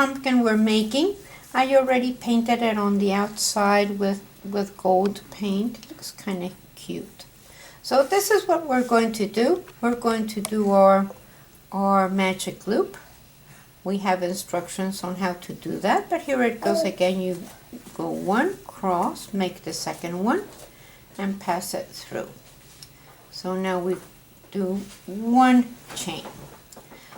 pumpkin we're making. I already painted it on the outside with gold paint. It looks kind of cute. So this is what we're going to do. We're going to do our magic loop. We have instructions on how to do that, but here it goes again. You go one cross, make the second one, and pass it through. So now we do one chain.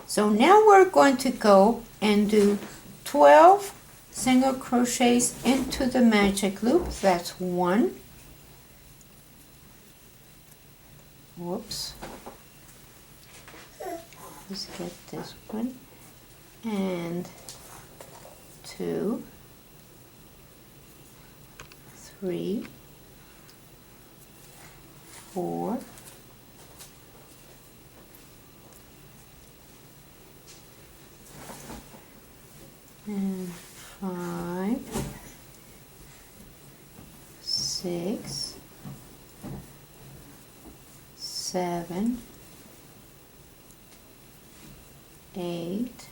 So now we're going to go and do 12 single crochets into the magic loop. That's one. Whoops. Let's get this one. And 2, 3, 4, 5, 6, 7, 8,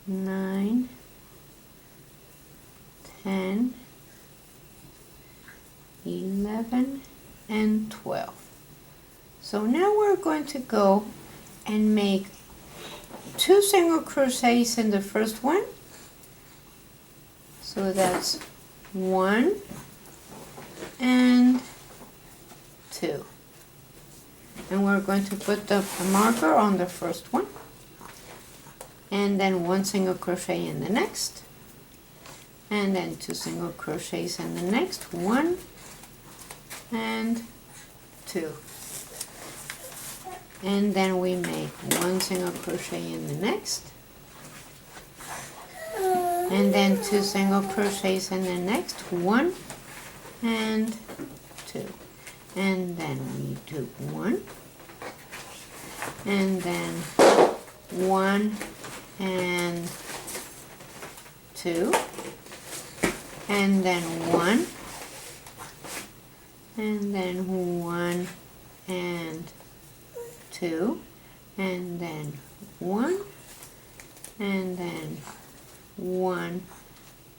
9, 10, 11, and 12. So now we're going to go and make 2 single crochets in the first one. So that's 1 and 2. And we're going to put the marker on the first one. And then 1 single crochet in the next, and then 2 single crochets in the next, 1 and 2, and then we make 1 single crochet in the next, and then 2 single crochets in the next, 1 and 2, and then we do 1, and then 1 and 2, and then 1, and then 1 and 2, and then 1, and then 1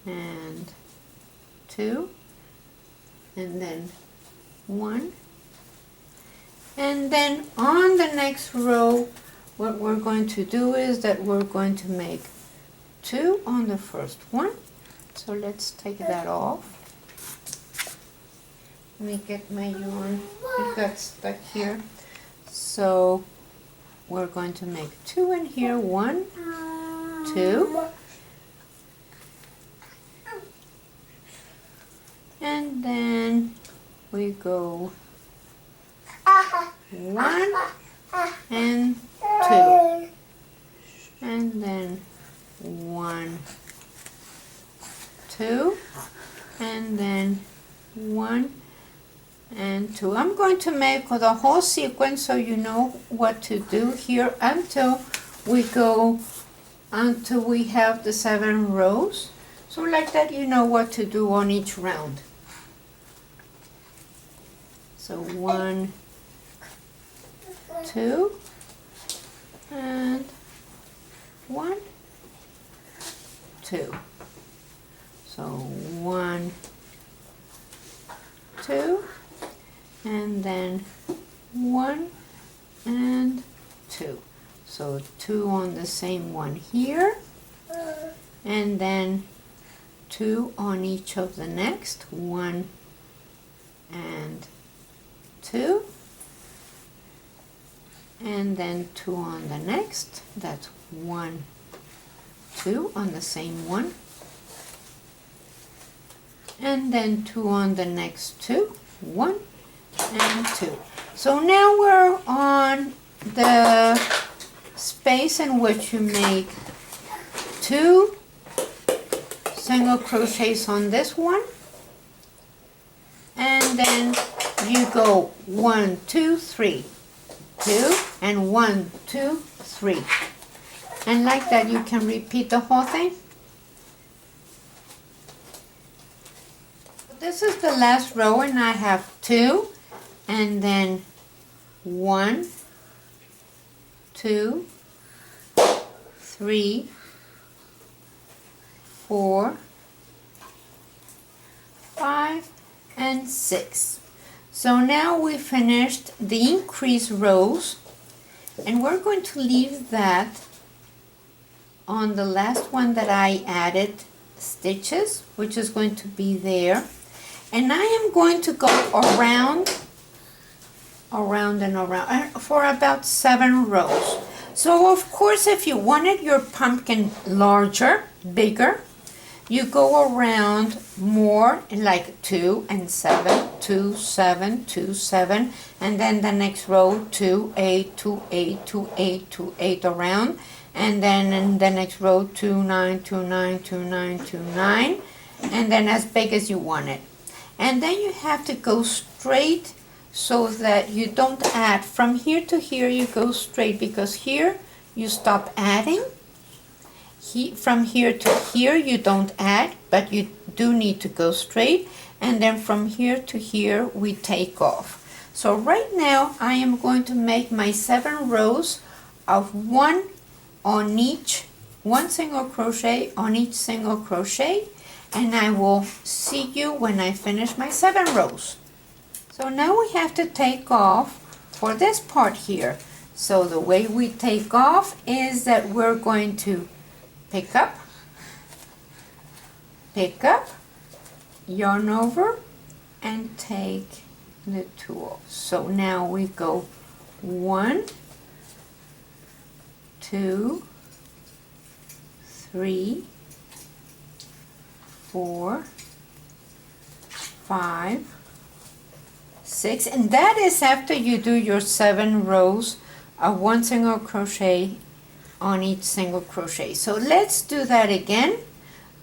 and 2, and then 1, and then on the next row what we're going to do is that we're going to make 2 on the first one. So let's take that off. Let me get my yarn. It got stuck here. So we're going to make 2 in here. 1, 2. And then we go 1 and 2, and then 1, 2, and then 1 and 2. I'm going to make the whole sequence so you know what to do here until we have the 7 rows. So like that you know what to do on each round. So 1, 2, and 1, 2. So 1, 2, and then 1 and 2. So 2 on the same one here, and then 2 on each of the next, 1 and 2, and then 2 on the next. That's 1, 2 on the same one, and then 2 on the next 2, 1 and 2. So now we're on the space in which you make 2 single crochets on this one, and then you go 1, 2, 3, 2, and 1, 2, 3, and like that you can repeat the whole thing. This is the last row, and I have 2, and then 1, 2, 3, 4, 5, and 6. So now we finished the increase rows, and we're going to leave that on the last one that I added stitches, which is going to be there. And I am going to go around and around for about 7 rows. So of course, if you wanted your pumpkin larger, bigger, you go around more, like 2 and 7, 2, 7, 2, 7, and then the next row 2, 8, 2, 8, 2, 8, 2, 8 around, and then in the next row 2, 9, 2, 9, 2, 9, 2, 9, and then as big as you want it. And then you have to go straight so that you don't add. From here to here you go straight, because here you stop adding. From here to here you don't add, but you do need to go straight. And then from here to here we take off. So right now I am going to make my 7 rows of 1 on each, 1 single crochet on each single crochet, and I will see you when I finish my 7 rows. So now we have to take off for this part here. So the way we take off is that we're going to pick up, yarn over, and take the 2 off. So now we go 1, 2, 3, 4, 5, 6, and that is after you do your 7 rows of 1 single crochet on each single crochet. So let's do that again.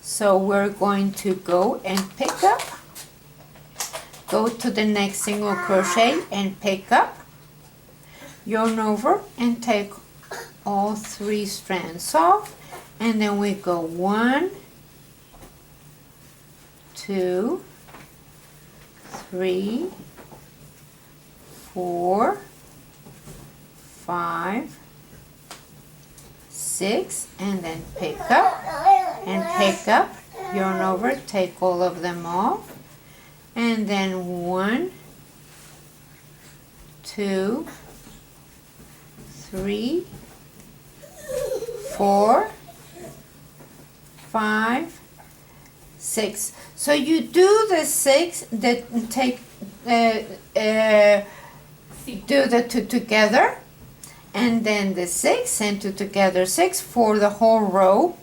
So we're going to go and pick up, go to the next single crochet and pick up, yarn over, and take all 3 strands off, and then we go 1, 2, 3, 4, 5, 6, and then pick up and pick up, yarn over, take all of them off, and then 1, 2, 3, 4, 5, 6. So you do the 6, that take do the 2 together, and then the 6 and 2 together 6 for the whole row,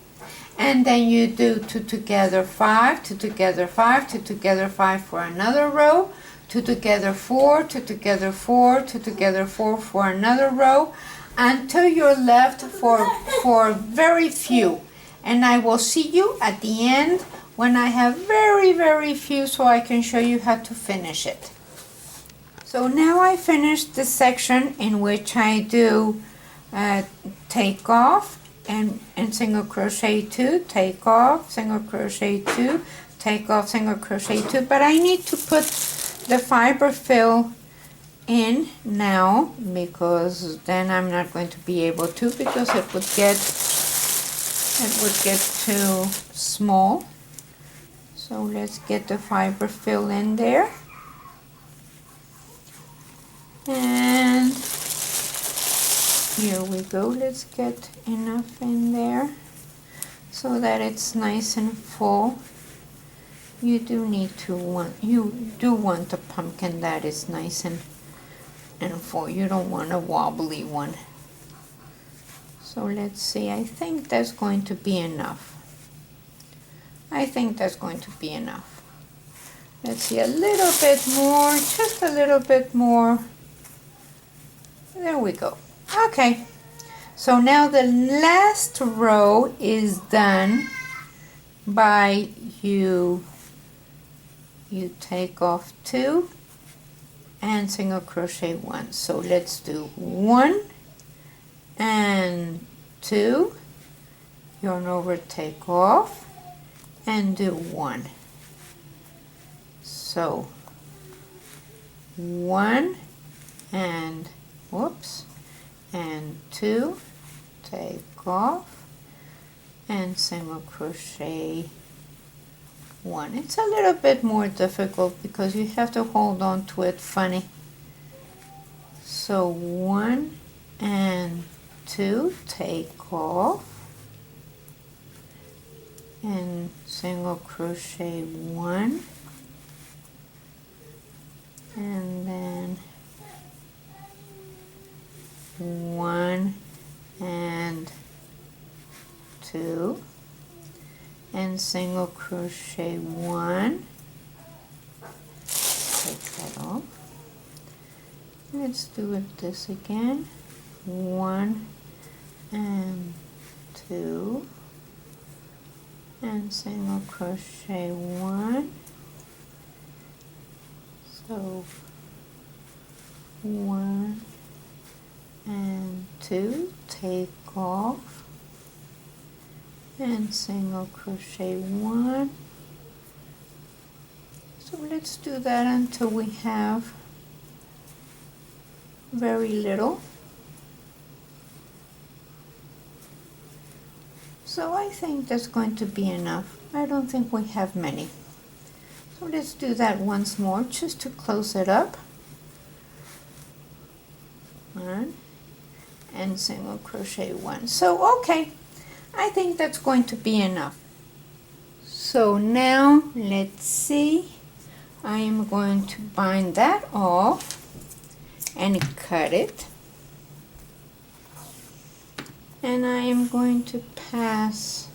and then you do 2 together 5, 2 together 5, 2 together 5 for another row, 2 together 4, 2 together 4, 2 together 4 for another row, until you're left for very few. And I will see you at the end when I have very few, so I can show you how to finish it. So now I finished the section in which I do take off and single crochet 2, take off, single crochet 2, take off, single crochet 2, but I need to put the fiberfill in now, because then I'm not going to be able to, because it would get too small. So let's get the fiberfill in there. And here we go. Let's get enough in there so that it's nice and full. You do want a pumpkin that is nice and full. You don't want a wobbly one. So let's see. I think that's going to be enough. Let's see, a little bit more, just a little bit more. There we go. Okay, so now the last row is done by you take off 2 and single crochet 1. So let's do 1 and 2, yarn over, take off, and do 1. So 1 and whoops, and 2, take off, and single crochet 1. It's a little bit more difficult because you have to hold on to it funny. So 1 and 2, take off, and single crochet 1, and then 1 and 2, and single crochet 1, take that off. Let's do it this again, 1 and 2, and single crochet 1, so 1 and 2, take off, and single crochet 1. So let's do that until we have very little. So I think that's going to be enough. I don't think we have many. So let's do that once more just to close it up. 1 and single crochet 1. So okay, I think that's going to be enough. So now let's see. I am going to bind that off and cut it. And I am going to pass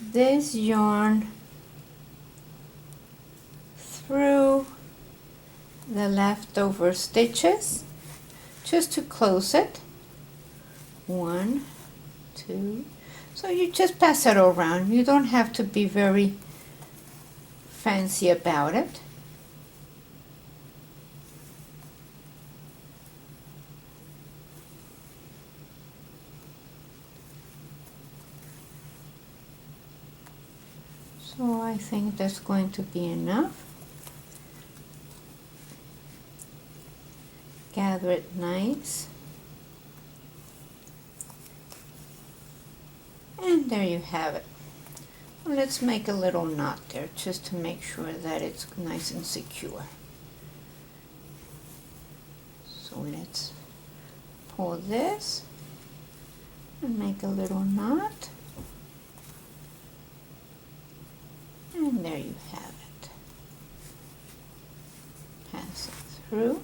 this yarn through the leftover stitches just to close it. 1, 2. So you just pass it around. You don't have to be very fancy about it. So I think that's going to be enough. Gather it nice. And there you have it. Let's make a little knot there just to make sure that it's nice and secure. So let's pull this and make a little knot. And there you have it. Pass it through.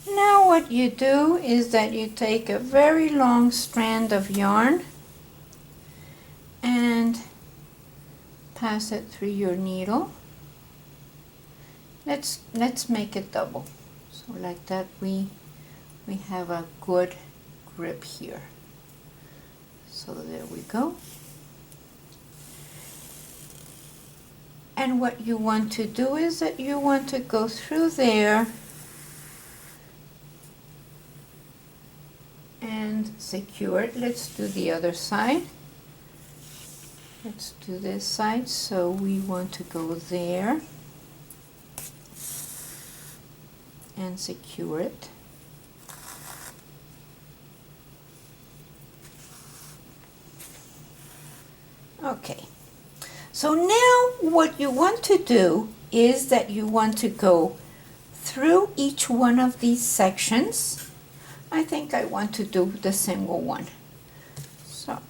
Now what you do is that you take a very long strand of yarn and pass it through your needle. Let's make it double. So like that we have a good grip here. So there we go. And what you want to do is that you want to go through there and secure it. Let's do the other side. Let's do this side. So we want to go there and secure it. Okay, so now what you want to do is that you want to go through each one of these sections. I think I want to do the single one. So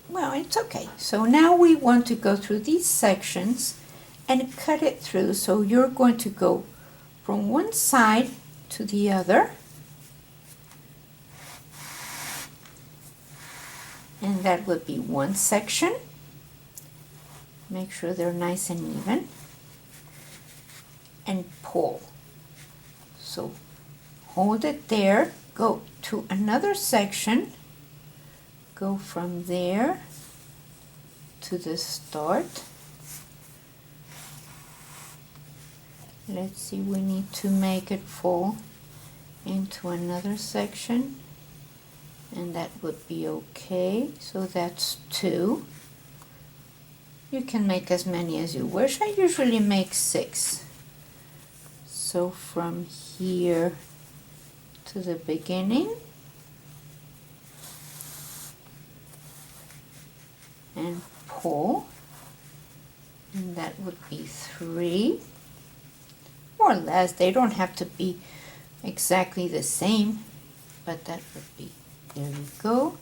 well, it's okay. So now we want to go through these sections and cut it through. So you're going to go from one side to the other. And that would be one section. Make sure they're nice and even. And pull. So hold it there, go to another section, go from there to the start. Let's see, we need to make it fall into another section, and that would be okay. So that's 2. You can make as many as you wish. I usually make 6. So from here to the beginning, and pull, and that would be 3 or less. They don't have to be exactly the same, but that would be, there you go.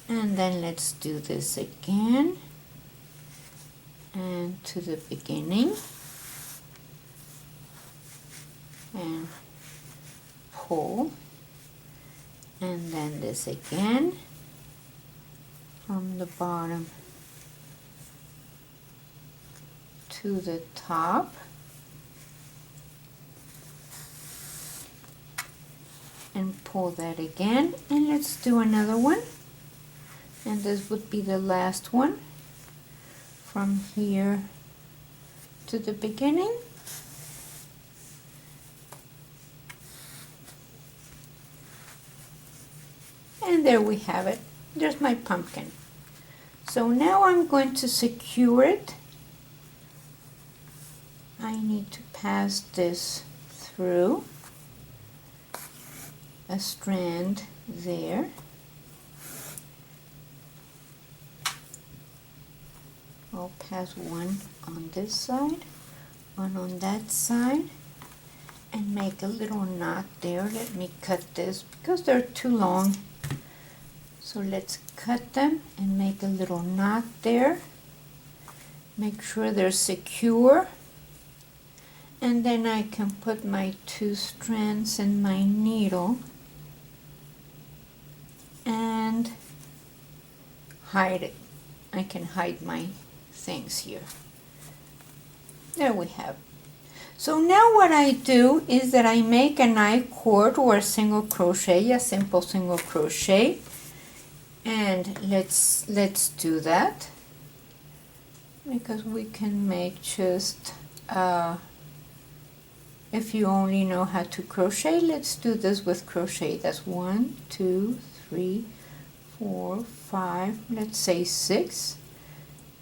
And then let's do this again, and to the beginning, and pull, and then this again from the bottom to the top, and pull that again, and let's do another one, and this would be the last one from here to the beginning. And there we have it. There's my pumpkin. So now I'm going to secure it. I need to pass this through a strand there. I'll pass one on this side, one on that side, and make a little knot there. Let me cut this because they're too long. So let's cut them and make a little knot there. Make sure they're secure. And then I can put my 2 strands in my needle and hide it. I can hide my things here. There we have. So now what I do is that I make a I-cord or a single crochet, a simple single crochet. And let's do that, because we can make just if you only know how to crochet, let's do this with crochet. That's 1, 2, 3, 4, 5, let's say 6,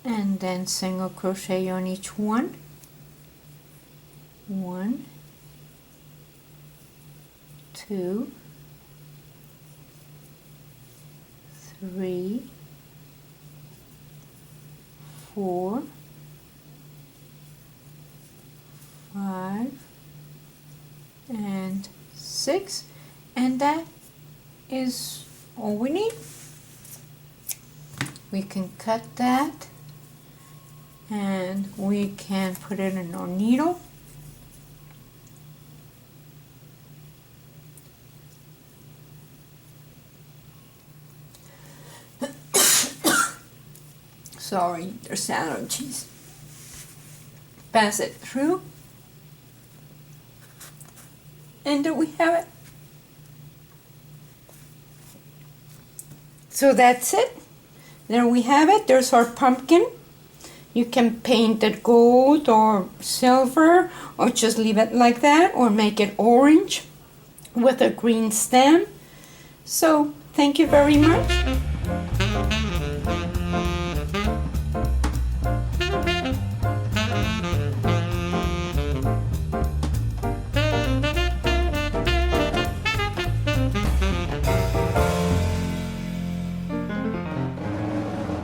and then single crochet on each one. 1, 2, 3, 4, 5, and 6, and that is all we need. We can cut that, and we can put it in our needle. Sorry, there's allergies. Pass it through, and there we have it. So that's it. There we have it. There's our pumpkin. You can paint it gold or silver, or just leave it like that, or make it orange with a green stem. So thank you very much.